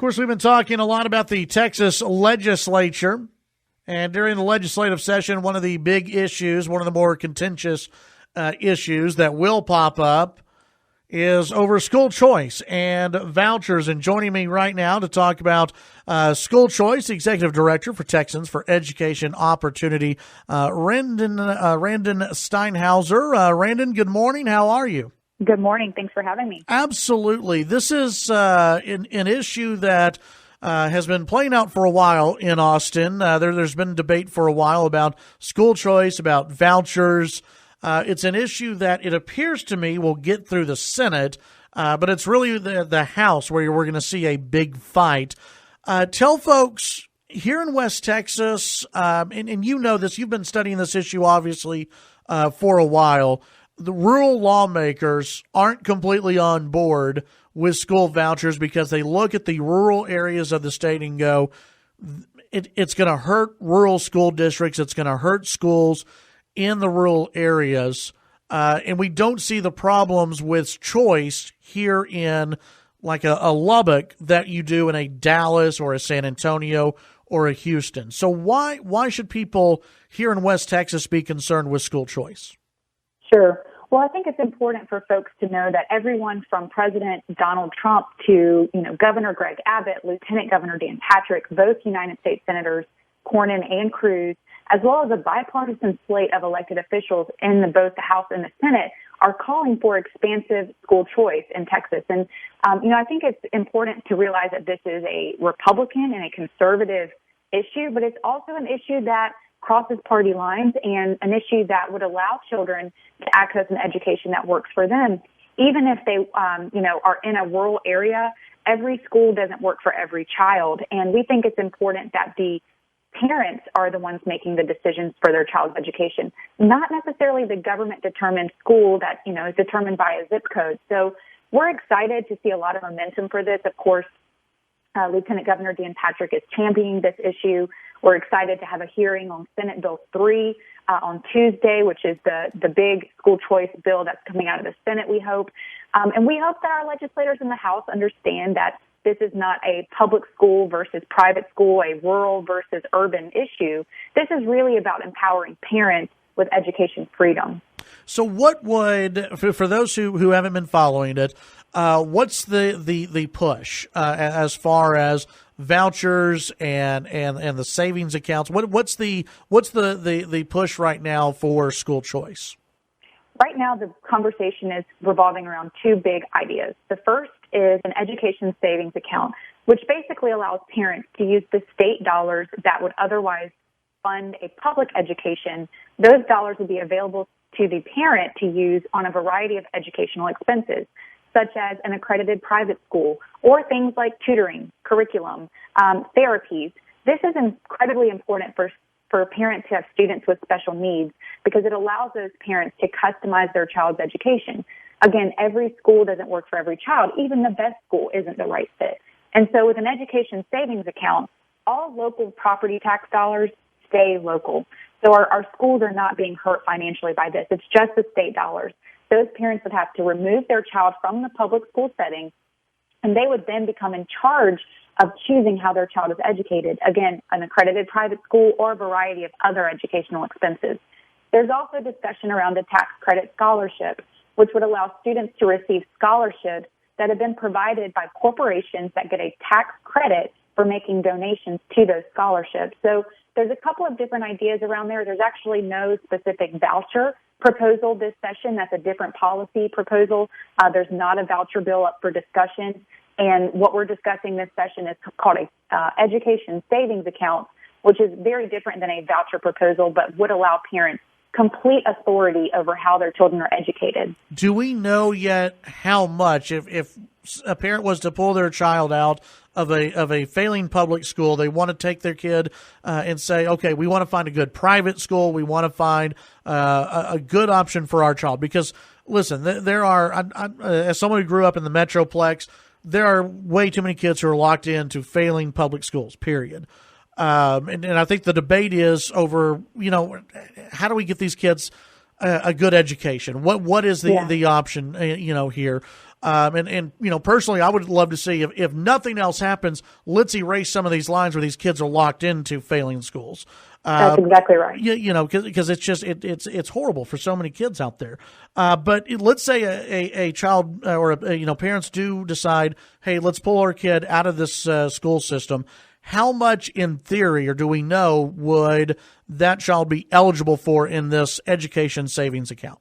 course, we've been talking a lot about the Texas legislature. And during the legislative session, one of the big issues, one of the more contentious issues that will pop up is over school choice and vouchers. And joining me right now to talk about school choice, the Executive Director for Texans for Education Opportunity, Randan Steinhauser. Randan, good morning. How are you? Good morning. Thanks for having me. Absolutely. This is an issue that has been playing out for a while in Austin. There's been debate for a while about school choice, about vouchers. It's an issue that it appears to me will get through the Senate, but it's really the House where we're going to see a big fight. Tell folks here in West Texas, and you know this, you've been studying this issue obviously for a while. The rural lawmakers aren't completely on board with school vouchers because they look at the rural areas of the state and go, it's going to hurt rural school districts. It's going to hurt schools in the rural areas. And we don't see the problems with choice here in like a Lubbock that you do in a Dallas or a San Antonio or a Houston. So why should people here in West Texas be concerned with school choice? Sure. Well, I think it's important for folks to know that everyone from President Donald Trump to, Governor Greg Abbott, Lieutenant Governor Dan Patrick, both United States Senators Cornyn and Cruz, as well as a bipartisan slate of elected officials in both the House and the Senate, are calling for expansive school choice in Texas. And, I think it's important to realize that this is a Republican and a conservative issue, but it's also an issue that crosses party lines and an issue that would allow children to access an education that works for them. Even if they, are in a rural area, every school doesn't work for every child. And we think it's important that the parents are the ones making the decisions for their child's education, not necessarily the government-determined school that, is determined by a zip code. So we're excited to see a lot of momentum for this. Of course, Lieutenant Governor Dan Patrick is championing this issue. We're excited to have a hearing on Senate Bill 3 on Tuesday, which is the big school choice bill that's coming out of the Senate, we hope. And we hope that our legislators in the House understand that this is not a public school versus private school, a rural versus urban issue. This is really about empowering parents with education freedom. So what would, for those who haven't been following it, what's the push as far as vouchers and the savings accounts? What's the push right now for school choice? Right now, the conversation is revolving around two big ideas. The first is an education savings account, which basically allows parents to use the state dollars that would otherwise fund a public education. Those dollars would be available to the parent to use on a variety of educational expenses, such as an accredited private school or things like tutoring, curriculum, therapies. This is incredibly important for parents who have students with special needs because it allows those parents to customize their child's education. Again, every school doesn't work for every child. Even the best school isn't the right fit. And so with an education savings account, all local property tax dollars stay local. So our schools are not being hurt financially by this. It's just the state dollars. Those parents would have to remove their child from the public school setting, and they would then become in charge of choosing how their child is educated. Again, an accredited private school or a variety of other educational expenses. There's also discussion around a tax credit scholarship, which would allow students to receive scholarships that have been provided by corporations that get a tax credit for making donations to those scholarships. So there's a couple of different ideas around there. There's actually no specific voucher proposal this session. That's a different policy proposal. There's not a voucher bill up for discussion. And what we're discussing this session is called a education savings account, which is very different than a voucher proposal, but would allow parents complete authority over how their children are educated. Do we know yet how much, if a parent was to pull their child out of a failing public school, they want to take their kid and say, okay, we want to find a good private school, we want to find a good option for our child? Because, listen, there are, as someone who grew up in the Metroplex, there are way too many kids who are locked into failing public schools, period. And I think the debate is over, how do we get these kids a good education? What is the option, here? And personally, I would love to see if nothing else happens, let's erase some of these lines where these kids are locked into failing schools. That's exactly right. Because it's just it's horrible for so many kids out there. But let's say a child or parents do decide, hey, let's pull our kid out of this school system. How much, in theory, or do we know, would that child be eligible for in this education savings account?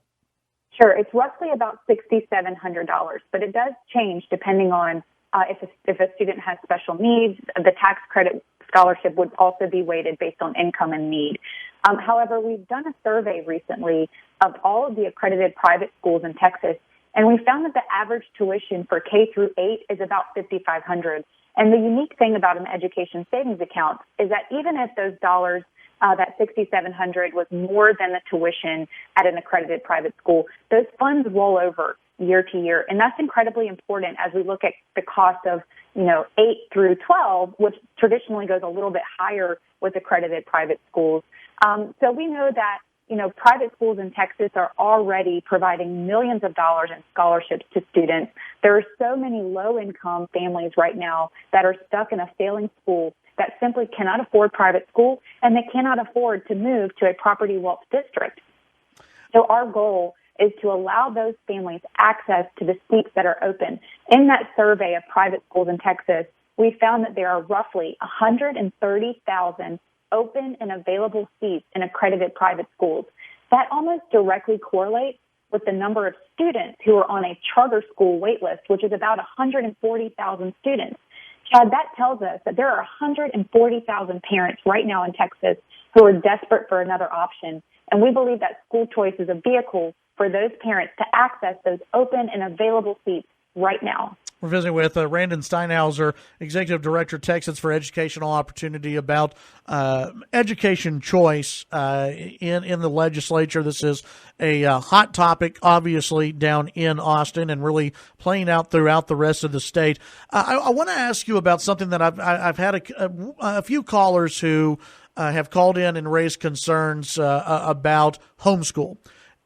Sure, it's roughly about $6,700, but it does change depending on if a student has special needs. The tax credit scholarship would also be weighted based on income and need. However, we've done a survey recently of all of the accredited private schools in Texas, and we found that the average tuition for K through 8 is about $5,500. And the unique thing about an education savings account is that even if those dollars, that $6,700 was more than the tuition at an accredited private school, those funds roll over year to year. And that's incredibly important as we look at the cost of, 8 through 12, which traditionally goes a little bit higher with accredited private schools. So we know that, private schools in Texas are already providing millions of dollars in scholarships to students. There are so many low-income families right now that are stuck in a failing school that simply cannot afford private school, and they cannot afford to move to a property wealth district. So our goal is to allow those families access to the seats that are open. In that survey of private schools in Texas, we found that there are roughly 130,000 open and available seats in accredited private schools. That almost directly correlates with the number of students who are on a charter school wait list, which is about 140,000 students. Chad, that tells us that there are 140,000 parents right now in Texas who are desperate for another option. And we believe that school choice is a vehicle for those parents to access those open and available seats right now. We're visiting with Randan Steinhauser, Executive Director Texans for Educational Opportunity, about education choice in the legislature. This is a hot topic, obviously, down in Austin and really playing out throughout the rest of the state. I want to ask you about something that I've had a few callers who have called in and raised concerns about homeschool.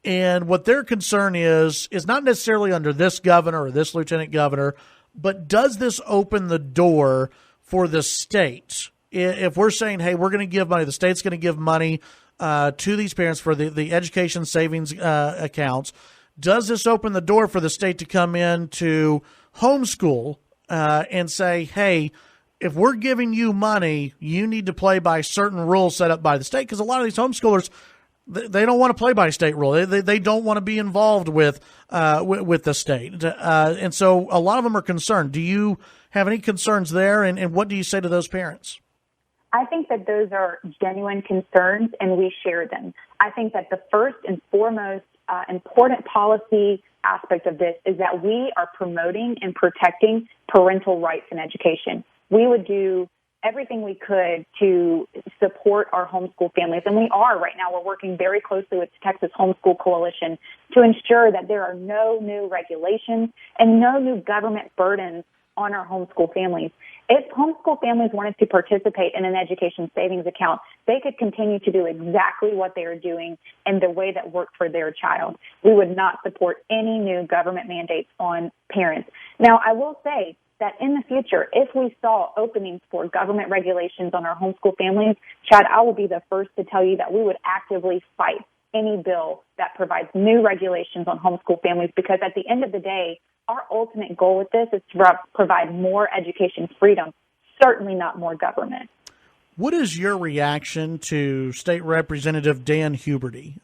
And what their concern is not necessarily under this governor or this lieutenant governor, but does this open the door for the state? If we're saying, hey, we're going to give money, the state's going to give money to these parents for the education savings accounts, does this open the door for the state to come in to homeschool and say, hey, if we're giving you money, you need to play by certain rules set up by the state? Because a lot of these homeschoolers, they don't want to play by state rule. They don't want to be involved with the state. And so a lot of them are concerned. Do you have any concerns there? And what do you say to those parents? I think that those are genuine concerns, and we share them. I think that the first and foremost important policy aspect of this is that we are promoting and protecting parental rights in education. We would do everything we could to support our homeschool families, and we are right now. We're working very closely with the Texas Homeschool Coalition to ensure that there are no new regulations and no new government burdens on our homeschool families. If homeschool families wanted to participate in an education savings account, they could continue to do exactly what they are doing in the way that worked for their child. We would not support any new government mandates on parents. Now, I will say that in the future, if we saw openings for government regulations on our homeschool families, Chad, I will be the first to tell you that we would actively fight any bill that provides new regulations on homeschool families, because at the end of the day, our ultimate goal with this is to provide more education freedom, certainly not more government. What is your reaction to State Representative Dan Huberty?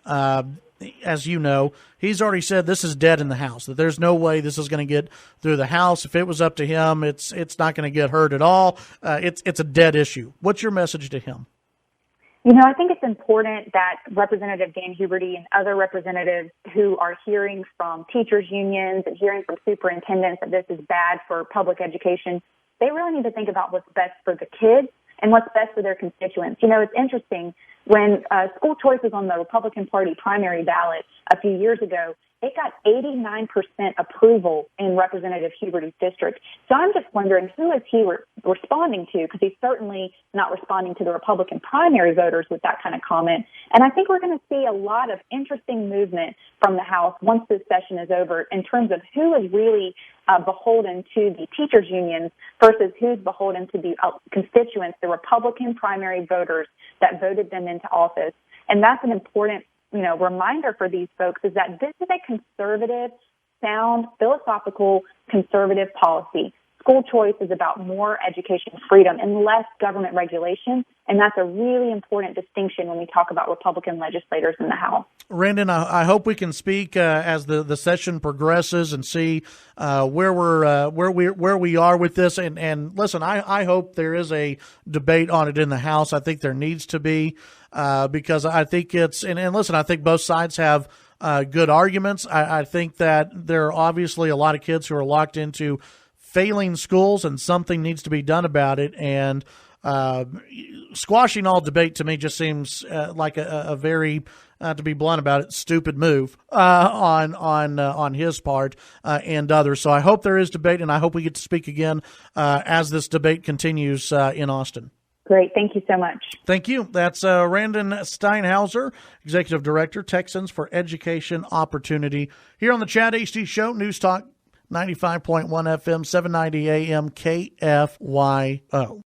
As you know, he's already said this is dead in the House, that there's no way this is going to get through the House. If it was up to him, it's not going to get heard at all. It's a dead issue. What's your message to him? I think it's important that Representative Dan Huberty and other representatives who are hearing from teachers' unions and hearing from superintendents that this is bad for public education, they really need to think about what's best for the kids and what's best for their constituents. It's interesting. When school choice was on the Republican Party primary ballot a few years ago, it got 89% approval in Representative Huberty's district. So I'm just wondering, who is he responding to? Because he's certainly not responding to the Republican primary voters with that kind of comment. And I think we're going to see a lot of interesting movement from the House once this session is over in terms of who is really beholden to the teachers' unions versus who's beholden to the constituents, the Republican primary voters that voted them into office. And that's an important, reminder for these folks, is that this is a conservative, sound, philosophical, conservative policy. School choice is about more education freedom and less government regulation, and that's a really important distinction when we talk about Republican legislators in the House. Randan, I hope we can speak as the session progresses and see where we are with this. And listen, I hope there is a debate on it in the House. I think there needs to be because I think and listen, I think both sides have good arguments. I think that there are obviously a lot of kids who are locked into failing schools, and something needs to be done about it. And squashing all debate to me just seems like a very, to be blunt about it, stupid move on his part and others. So I hope there is debate, and I hope we get to speak again as this debate continues in Austin. Great. Thank you so much. Thank you. That's Randan Steinhauser, Executive Director, Texans for Education Opportunity, here on the Chad Hasty Show, News Talk 95.1 FM, 790 AM, KFYO.